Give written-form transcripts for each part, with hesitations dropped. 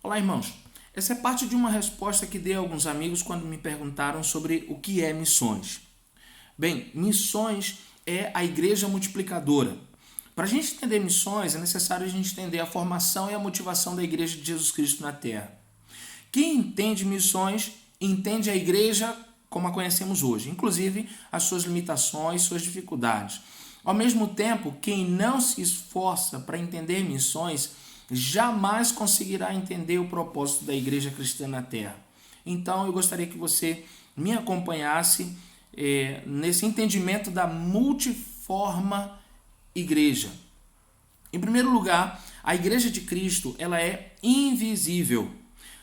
Olá, irmãos. Essa é parte de uma resposta que dei a alguns amigos quando me perguntaram sobre o que é missões. Bem, missões é a igreja multiplicadora. Para a gente entender missões, é necessário a gente entender a formação e a motivação da igreja de Jesus Cristo na Terra. Quem entende missões, entende a igreja como a conhecemos hoje, inclusive as suas limitações, suas dificuldades. Ao mesmo tempo, quem não se esforça para entender missões, jamais conseguirá entender o propósito da igreja cristã na Terra. Então, eu gostaria que você me acompanhasse nesse entendimento da multiforme igreja. Em primeiro lugar, a igreja de Cristo ela é invisível.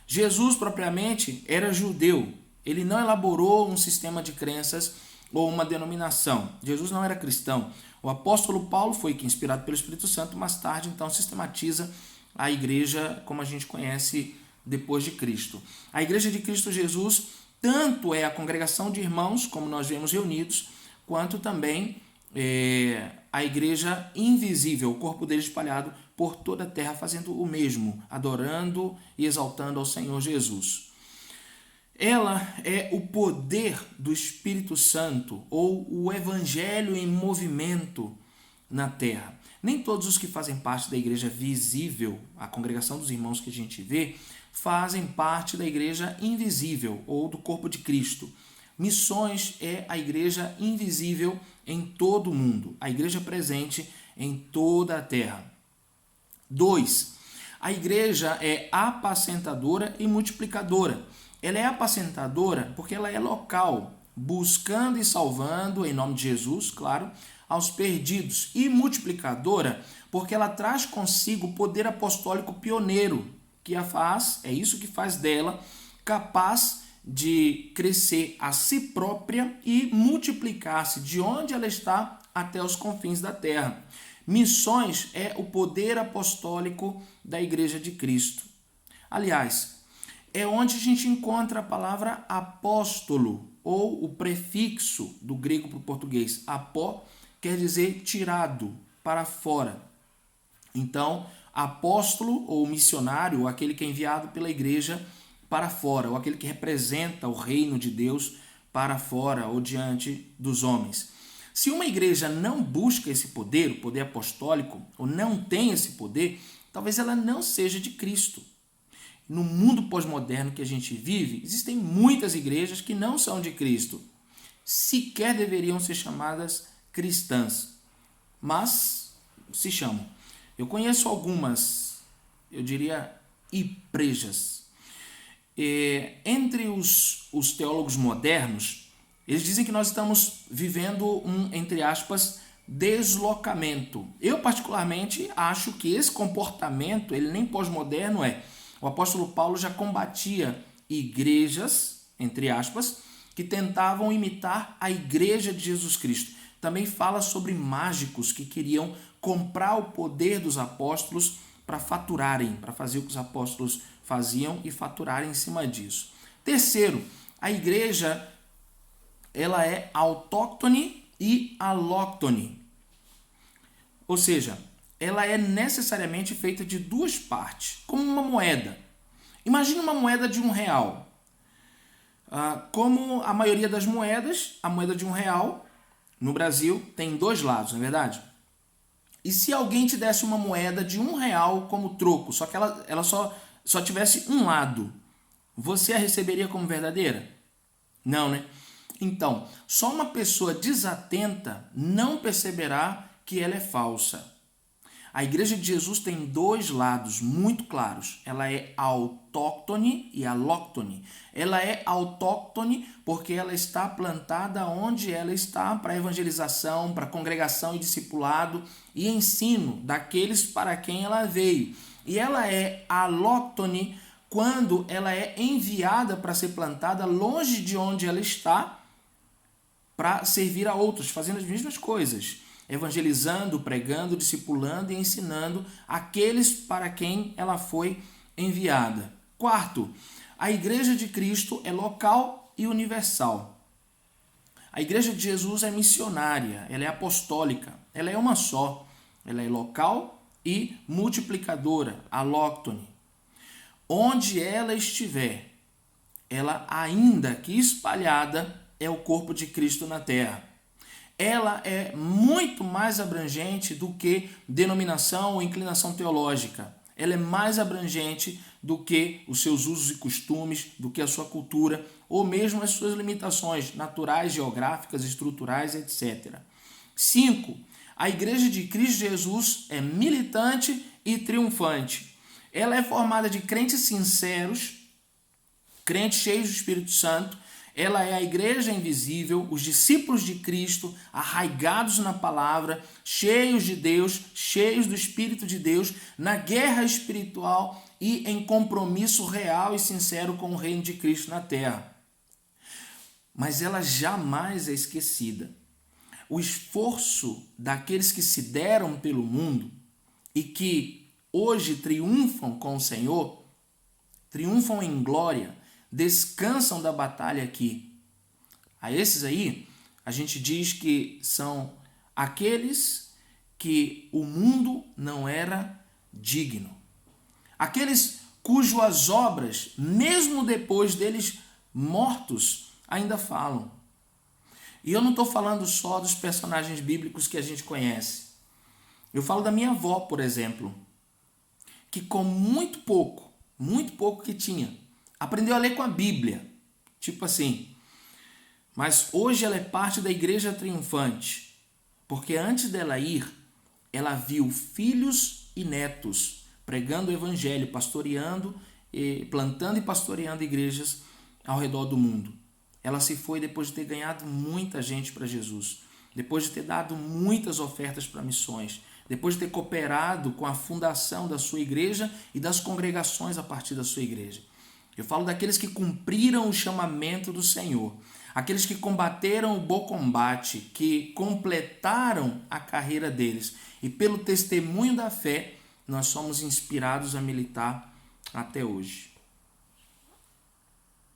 Jesus, propriamente, era judeu. Ele não elaborou um sistema de crenças ou uma denominação. Jesus não era cristão. O apóstolo Paulo foi que, inspirado pelo Espírito Santo, mais tarde, então, sistematiza a igreja como a gente conhece depois de Cristo. A igreja de Cristo Jesus tanto é a congregação de irmãos, como nós vemos reunidos, quanto também a igreja invisível, o corpo dele espalhado por toda a terra, fazendo o mesmo, adorando e exaltando ao Senhor Jesus. Ela é o poder do Espírito Santo, ou o evangelho em movimento na terra. Nem todos os que fazem parte da igreja visível, a congregação dos irmãos que a gente vê, fazem parte da igreja invisível ou do corpo de Cristo. Missões é a igreja invisível em todo o mundo, a igreja presente em toda a terra. 2. A igreja é apacentadora e multiplicadora. Ela é apacentadora porque ela é local, buscando e salvando, em nome de Jesus, claro, aos perdidos, e multiplicadora porque ela traz consigo o poder apostólico pioneiro, que a faz, é isso que faz dela, capaz de crescer a si própria e multiplicar-se de onde ela está até os confins da terra. Missões é o poder apostólico da Igreja de Cristo. Aliás, é onde a gente encontra a palavra apóstolo, ou o prefixo do grego para o português. Apó quer dizer tirado, para fora. Então, apóstolo ou missionário, ou aquele que é enviado pela igreja para fora, ou aquele que representa o reino de Deus para fora ou diante dos homens. Se uma igreja não busca esse poder, o poder apostólico, ou não tem esse poder, talvez ela não seja de Cristo. No mundo pós-moderno que a gente vive, existem muitas igrejas que não são de Cristo. Sequer deveriam ser chamadas cristãs, mas se chamam. Eu conheço algumas, eu diria, igrejas. Entre os teólogos modernos, eles dizem que nós estamos vivendo um, entre aspas, deslocamento. Eu, particularmente, acho que esse comportamento, ele nem pós-moderno é. O apóstolo Paulo já combatia igrejas, entre aspas, que tentavam imitar a igreja de Jesus Cristo. Também fala sobre mágicos que queriam comprar o poder dos apóstolos para faturarem, para fazer o que os apóstolos faziam e faturarem em cima disso. Terceiro, a igreja ela é autóctone e alóctone. Ou seja, ela é necessariamente feita de duas partes, como uma moeda. Imagine uma moeda de R$1. Como a maioria das moedas, a moeda de R$1 no Brasil tem dois lados, não é verdade? E se alguém te desse uma moeda de R$1 como troco, só que ela só tivesse um lado, você a receberia como verdadeira? Não, né? Então, só uma pessoa desatenta não perceberá que ela é falsa. A igreja de Jesus tem dois lados muito claros. Ela é autóctone e alóctone. Ela é autóctone porque ela está plantada onde ela está para evangelização, para congregação e discipulado e ensino daqueles para quem ela veio. E ela é alóctone quando ela é enviada para ser plantada longe de onde ela está para servir a outros, fazendo as mesmas coisas. Evangelizando, pregando, discipulando e ensinando aqueles para quem ela foi enviada. Quarto, a igreja de Cristo é local e universal. A igreja de Jesus é missionária, ela é apostólica, ela é uma só. Ela é local e multiplicadora, alóctone. onde ela estiver, ela ainda que espalhada é o corpo de Cristo na terra. Ela é muito mais abrangente do que denominação ou inclinação teológica. Ela é mais abrangente do que os seus usos e costumes, do que a sua cultura, ou mesmo as suas limitações naturais, geográficas, estruturais, etc. 5. A Igreja de Cristo Jesus é militante e triunfante. Ela é formada de crentes sinceros, crentes cheios do Espírito Santo. Ela é a igreja invisível, os discípulos de Cristo, arraigados na palavra, cheios de Deus, cheios do Espírito de Deus, na guerra espiritual e em compromisso real e sincero com o reino de Cristo na terra. Mas ela jamais é esquecida. O esforço daqueles que se deram pelo mundo e que hoje triunfam com o Senhor, triunfam em glória, descansam da batalha aqui. A esses aí, a gente diz que são aqueles que o mundo não era digno. Aqueles cujas obras, mesmo depois deles mortos, ainda falam. E eu não estou falando só dos personagens bíblicos que a gente conhece. Eu falo da minha avó, por exemplo, que com muito pouco que tinha, aprendeu a ler com a Bíblia, tipo assim. Mas hoje ela é parte da igreja triunfante, porque antes dela ir, ela viu filhos e netos pregando o evangelho, pastoreando, plantando e pastoreando igrejas ao redor do mundo. Ela se foi depois de ter ganhado muita gente para Jesus, depois de ter dado muitas ofertas para missões, depois de ter cooperado com a fundação da sua igreja e das congregações a partir da sua igreja. Eu falo daqueles que cumpriram o chamamento do Senhor, aqueles que combateram o bom combate, que completaram a carreira deles. E pelo testemunho da fé, nós somos inspirados a militar até hoje.